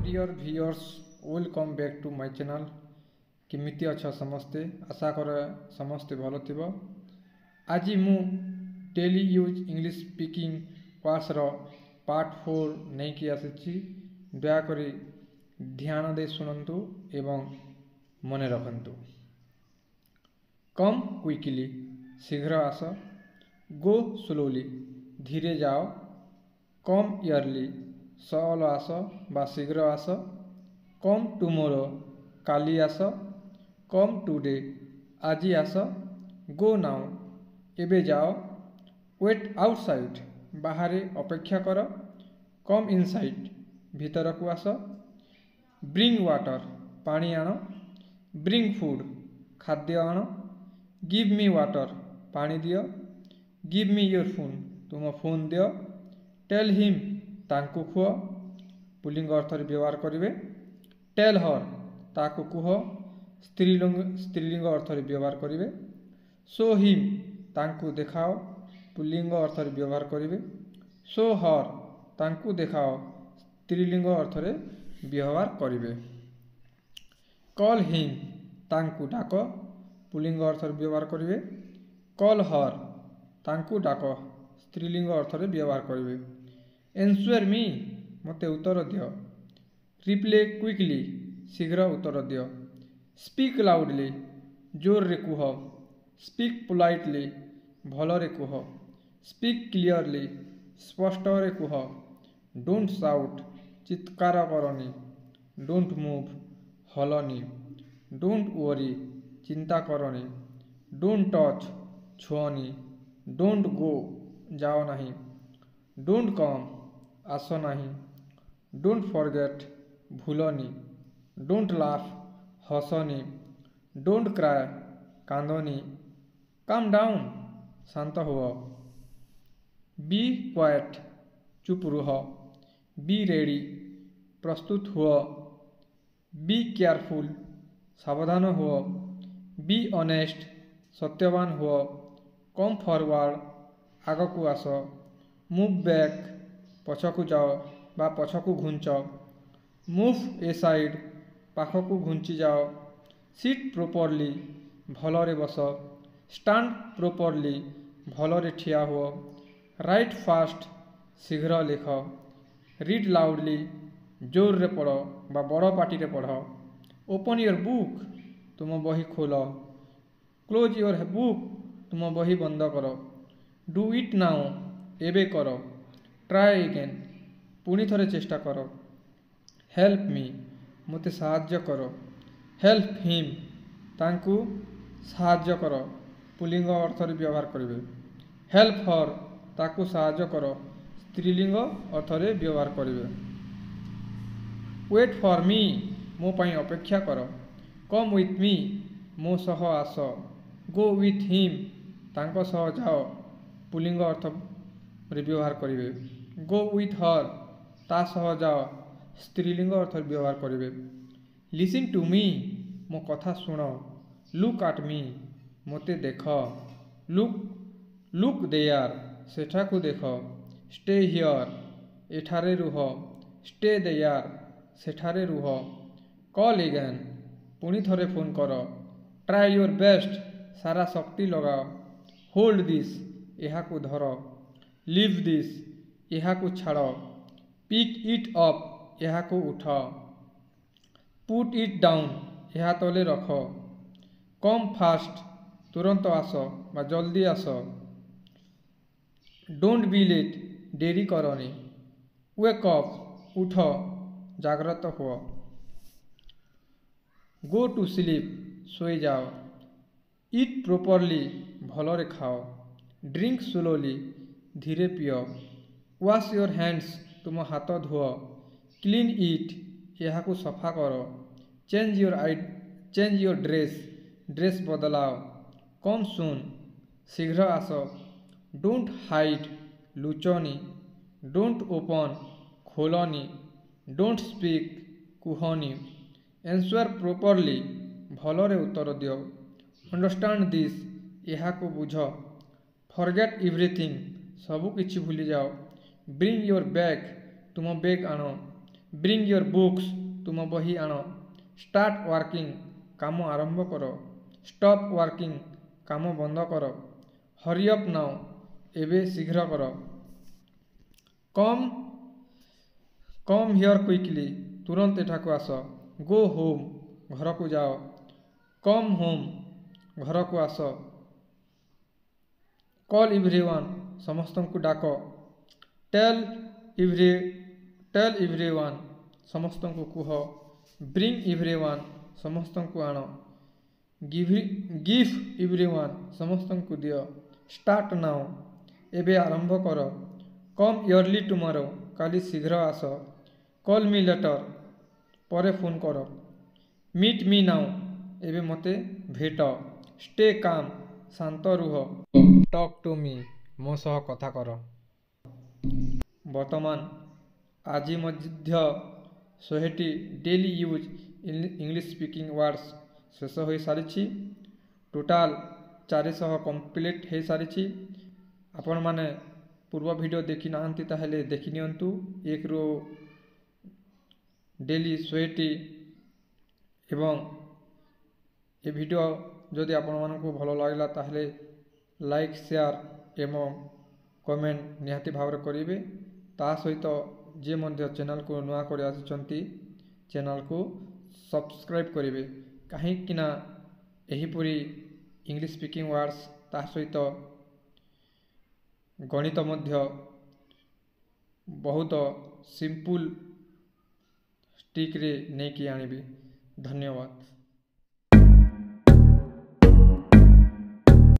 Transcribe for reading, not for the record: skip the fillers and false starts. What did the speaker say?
Dear viewers welcome back to my channel. केमिति अच्छा समस्ते आशा कर समस्ते भल थिब। आज मु daily use English speaking class रो पार्ट 4 नहीं कि आसी। दयाकोरी ध्यान दे शुणु एवं मन रखंतु। कम क्विकली शीघ्र आस। गो स्लोली धीरे जाओ। कम इयरली सल आस बा शीघ्र आस। कम टुमोरो काली आस। कम टुडे आज आस। गो नाउ एबे जाओ। वेट आउटसाइड बाहरे अपेक्षा कर। कम इनसाइड भीतर को आस। ब्रिंग वाटर पानी आण। ब्रिंग फूड खाद्य आण। गिव मी वाटर पानी दियो। गिव मी योर फोन तुम फोन दियो। टेल हिम तांकु खुआ पुलिंग अर्थ व्यवहार करेंगे। टेल हर ताकु कुह स्त्रीलिंग अर्थ व्यवहार करेंगे। शो हिम तांकु देखाओ पुलिंग अर्थ व्यवहार करेंगे। शो हर तांकु देखाओ स्त्रीलिंग अर्थ व्यवहार करेंगे। कॉल हिम तांकु डाक पुलिंग अर्थ व्यवहार करेंगे। कॉल हर तांकु डाक स्त्रीलिंग अर्थ व्यवहार करेंगे। एन्स्वेर मी मते उत्तर दियो। रिप्ले क्विकली शीघ्र उत्तर दियो। स्पीक लाउडली जोर रे कुह। स्पीक पोलाइटली भल रे कुह। स्पीक क्लियरली स्पष्ट रे कुह। डोंट साउट चित्कार करनी। डोंट मूव हलनी। डोंट वरी चिंता करनी। डोंट टच छुअनी। डोंट गो जाओ नहीं। डोंट कम आस नहीं। डोंट फॉरगेट भूलनी। डोंट लाफ हसनी। डोंट क्राई कांदनी। काम डाउन शांत हुआ। बी क्वाइट चुप रुह। बी रेडी प्रस्तुत हुआ। बी केयरफुल सावधान हुआ। बी ऑनेस्ट सत्यवान हुआ। कम फॉरवर्ड आग को आस। मूव बैक पछकु जाओ बा पछकु घुंच। मूव ए साइड पाखकु घुंची जाओ। सिट प्रॉपरली भलरे बस। स्टैंड प्रॉपरली भलरे ठिया हुआ। राइट फास्ट शीघ्र लिख। रीड लाउडली जोर रे पढ़ बा बड़ पाटी रे पढ़। ओपन योर बुक तुम बही खोल। क्लोज योर बुक तुम बही बंद कर। डू इट नाउ एबे कर। ट्राई अगेन पुणी थरे चेष्टा कर। हेल्प मी मते साहाय्य कर। हेल्प हिम तांकु साहाय्य कर पुलिंग अर्थ व्यवहार करेंगे। हेल्प हर ताकु साहाय्य कर स्त्रीलिंग अर्थ व्यवहार करेंगे। वेट फॉर मी मो पाई अपेक्षा कर। कम विथ मी मो सह आस। गो विथ हिम तांको सह जाओ पुलिंग अर्थ व्यवहार करेंगे। गो विथ हर ता सह जाओ स्त्रीलिंग अर्थ व्यवहार करेंगे। लिसन टू मी मो कथा सुन। लुक आट मी मोते देख। लुक देयर सेठाकु देख। स्टे हियर एठारे रुह। स्टे देयर सेठारे रुह। कॉल अगेन पुणी थरे फोन कर। ट्राई योर बेस्ट सारा शक्ति लगाओ। होल्ड दिस एहाकु धर। लीव दिस एहाकु छाड़। पिक इट अप एहाकु उठ। पुट इट डाउन एहा तले रख। कम फास्ट तुरंत आस बा जल्दी आस। डोंट बी लेट देरी करनी। वेक अप उठ जाग्रत हुआ। गो टू स्लीप सोई जाओ। ईट प्रॉपरली भलरे खाओ। ड्रिंक स्लोली धीरे पियो। वॉश योर हैंड्स तुम हाथ धुओ। क्लीन इट यहाकु सफा कर। चेंज योर ड्रेस बदलाओ। कम सुन शीघ्र आस। डोंट हाइड लुचनी। डोंट ओपन खोलनी। डोंट स्पीक कुहनी। एन्स्वेर प्रॉपरली भलरे उत्तर दियो। अंडरस्टैंड दिस यहाकु बुझ। फॉरगेट एवरीथिंग सबु किछि भूली जाओ। ब्रिंग योर बैग तुम बैग आनो। ବ୍ରିଙ୍ଗ ୟୋର ବୁକ୍ସ, ତୁମ ବହି ଆଣ। ଷ୍ଟାର୍ଟ ୱାର୍କିଂ, କାମ ଆରମ୍ଭ କର। ଷ୍ଟପ୍ ୱାର୍କିଂ, କାମ ବନ୍ଦ କର। ହରି ଅପ୍ ନାଓ, ଏବେ ଶୀଘ୍ର କର। କମ୍ ହିଅର୍ କୁଇକଲି, ତୁରନ୍ତ ଏଠାକୁ ଆସ। ଗୋ ହୋମ୍, ଘରକୁ ଯାଅ। କମ୍ ହୋମ୍, ଘରକୁ ଆସ। କଲ୍ ଏଭ୍ରିୱାନ୍, ସମସ୍ତଙ୍କୁ ଡାକ। ଟେଲ୍ ଏଭ୍ରିୱାନ୍, ସମସ୍ତଙ୍କୁ କୁହ। ବ୍ରିଙ୍ଗ ଏଭ୍ରିୱାନ୍, ସମସ୍ତଙ୍କୁ ଆଣ। ଗିଭ୍ ଏଭ୍ରିୱାନ୍, ସମସ୍ତଙ୍କୁ ଦିଅ। ଷ୍ଟାର୍ଟ ନାଓ, ଏବେ ଆରମ୍ଭ କର। କମ୍ ଇୟର୍ଲି ଟୁମରୋ, କାଲି ଶୀଘ୍ର ଆସ। କଲ୍ ମି ଲେଟର୍, ପରେ ଫୋନ୍ କର। ମିଟ୍ ମି ନାଓ, ଏବେ ମୋତେ ଭେଟ। ଷ୍ଟେ କାମ୍, ଶାନ୍ତ ରୁହ। ଟକ୍ ଟୁ ମି, ମୋ ସହ କଥା କର। ବର୍ତ୍ତମାନ ଆଜି ମଧ୍ୟ 100ଟି daily use English speaking words ଶେଷ ହୋଇସାରିଛି। ଟୋଟାଲ୍ 400 କମ୍ପ୍ଲିଟ୍ ହୋଇସାରିଛି। ଆପଣମାନେ ପୂର୍ବ ଭିଡ଼ିଓ ଦେଖି ନାହାନ୍ତି ତାହେଲେ ଦେଖିନିଅନ୍ତୁ। 1ରୁ ଡେଲି 100ଟି। ଏବଂ ଏ ଭିଡ଼ିଓ ଯଦି ଆପଣମାନଙ୍କୁ ଭଲ ଲାଗିଲା ତାହେଲେ ଲାଇକ୍, ସେୟାର ଏବଂ କମେଣ୍ଟ ନିହାତି ଭାବରେ କରିବେ। ତା ସହିତ ଯିଏ ମଧ୍ୟ ଚ୍ୟାନେଲକୁ ନୂଆ କରି ଆସିଛନ୍ତି ଚ୍ୟାନେଲକୁ ସବସ୍କ୍ରାଇବ୍ କରିବେ। କାହିଁକିନା ଏହିପରି ଇଂଲିଶ ସ୍ପିକିଂ ୱାର୍ଡ଼ସ୍ ତା ସହିତ ଗଣିତ ମଧ୍ୟ ବହୁତ ସିମ୍ପୁଲ୍ ଟ୍ରିକ୍ରେ ନେଇକି ଆଣିବି। ଧନ୍ୟବାଦ।